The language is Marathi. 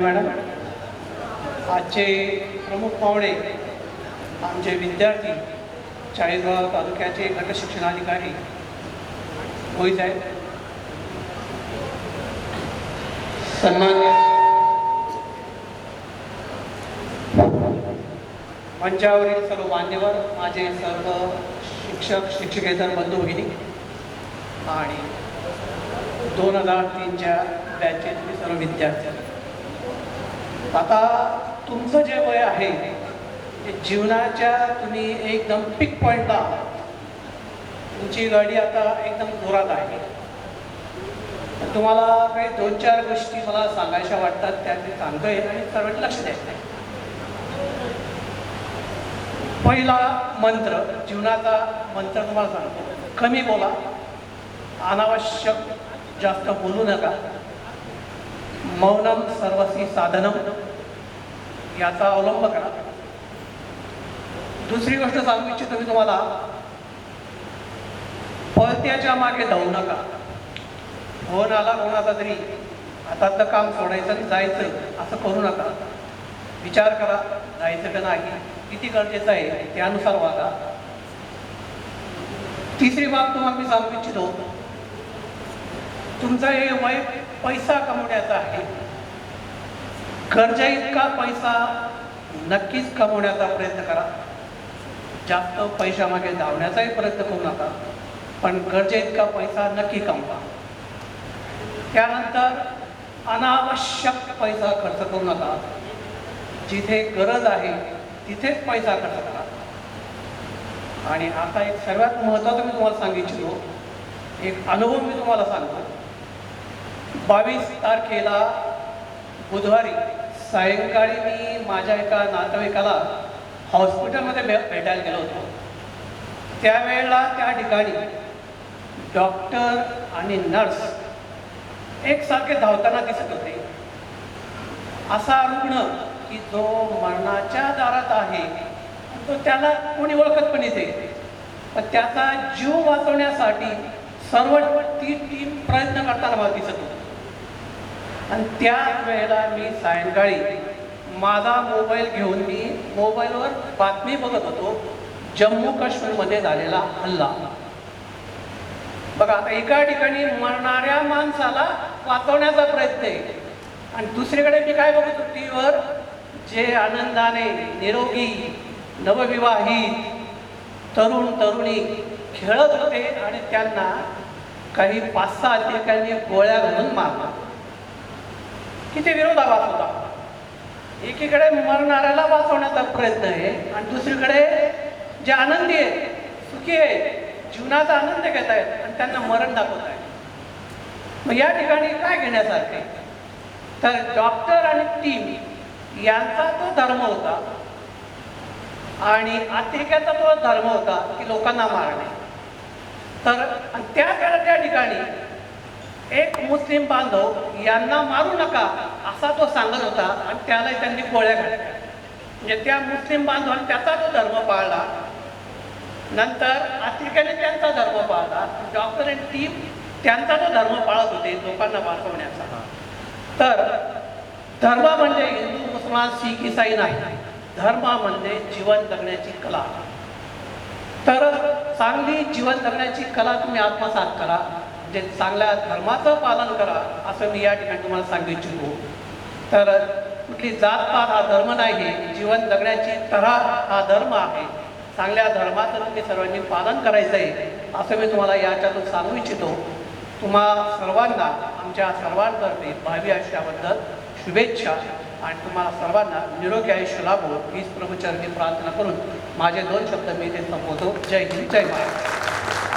मॅडम, आजचे प्रमुख पाहुणे आमचे विद्यार्थी चाळीसगाव तालुक्याचे गट शिक्षणाधिकारी मोहित साहेब, सन्मान्य मंचावरील सर्व मान्यवर, माझे सर्व शिक्षक शिक्षकेतर बंधू भगिनी आणि 2003च्या बॅचचे तुम्ही सर्व विद्यार्थी. आता तुमचं जे वय आहे ते जीवनाच्या तुम्ही एकदम पिक पॉईंटला, तुमची गाडी आता एकदम जोरात आहे. तुम्हाला काही 2-4 गोष्टी मला सांगायच्या वाटतात, त्या मी सांगतोय आणि सर्वांनी लक्ष द्यायचं. पहिला मंत्र, जीवनाचा मंत्र तुम्हाला सांगतो, कमी बोला, अनावश्यक जास्त बोलू नका, मौनम सर्वस्वी साधनम याचा अवलंब करा. दुसरी गोष्ट सांगू इच्छितो मी तुम्हाला, पळत्याच्या मागे धावू नका. फोन आला कोणाचा तरी, हातातलं काम सोडायचं आणि जायचं असं करू नका. विचार करा, जायचं का नाही, किती गरजेचं आहे त्यानुसार वागा. तिसरी बाब तुम्हाला मी सांगू इच्छितो, तुमचं हे वय पैसा कमवण्याचा आहे. गरजे इतका पैसा नक्कीच कमवण्याचा प्रयत्न करा. जास्त पैशामागे धावण्याचाही प्रयत्न करू नका, पण गरजे इतका पैसा नक्की कमवा. त्यानंतर अनावश्यक पैसा खर्च करू नका. जिथे गरज आहे तिथेच पैसा खर्च करा. आणि आता एक सर्वात महत्त्वाचं मी तुम्हाला सांगू इच्छितो, एक अनुभव मी तुम्हाला सांगतो. 22 तारखेला बुधवारी सायंकाळी मी माझ्या एका नातेवाईकाला हॉस्पिटलमध्ये भेटायला गेलो होतो. त्यावेळेला त्या ठिकाणी डॉक्टर आणि नर्स एकसारखे धावताना दिसत होते. असा रुग्ण की जो मरणाच्या दारात आहे, तो त्याला कोणी ओळखत पण येते, पण त्याचा जीव वाचवण्यासाठी सर्व ती टीम प्रयत्न करताना मला दिसत होती. आणि त्याच वेळेला मी सायंकाळी माझा मोबाईल घेऊन मी मोबाईलवर बातमी बघत होतो, जम्मू काश्मीरमध्ये झालेला हल्ला. बघा, आता एका ठिकाणी मरणाऱ्या माणसाला वाचवण्याचा प्रयत्न आहे आणि दुसरीकडे मी काय बघत होतो, टीव्हीवर जे आनंदाने निरोगी नवविवाहित तरुण तरुणी खेळत होते आणि त्यांना काही 5-6 ठिकाणी गोळ्या घालून मारला. किती विरोधाभास होता. एकीकडे मरणाऱ्याला वाचवण्याचा प्रयत्न आहे आणि दुसरीकडे जे आनंदी आहेत, सुखी आहेत, जीवनाचा आनंद घेत आहेत आणि त्यांना मरण दाखवत आहेत. मग या ठिकाणी काय घेण्यासारखे, तर डॉक्टर आणि टीम यांचा तो धर्म होता आणि अतिरेक्याचा तो धर्म होता की लोकांना मारणे. तर त्या ठिकाणी एक मुस्लिम बांधव यांना मारू नका असा तो सांगत होता आणि त्याला त्यांनी गोळ्या घातल्या. म्हणजे त्या मुस्लिम बांधवांनी त्याचा तो धर्म पाळला, नंतर अतिरेक्याने त्यांचा धर्म पाळला, डॉक्टर आणि टीम त्यांचा तो धर्म पाळत होते लोकांना वाचवण्याचा. तर धर्म म्हणजे हिंदू मुसलमान शीख इसाई नाही, धर्म म्हणजे जीवन जगण्याची कला. तर चांगली जीवन जगण्याची कला तुम्ही आत्मसात करा, म्हणजे चांगल्या धर्माचं पालन करा असं मी या ठिकाणी तुम्हाला सांगू इच्छितो. तर कुठली जातपात हा धर्म नाही, जीवन जगण्याची तऱ्हा हा धर्म आहे. चांगल्या धर्माचं तुम्ही सर्वांनी पालन करायचं आहे असं मी तुम्हाला याच्यातून सांगू इच्छितो. तुम्हा सर्वांना आमच्या सर्वांतर्फे भावी आयुष्याबद्दल शुभेच्छा आणि तुम्हाला सर्वांना निरोगी आयुष्य लाभो हीच प्रभूचरणी प्रार्थना करून माझे 2 शब्द मी इथे संपवतो. जय हिंद, जय महाराष्ट्र.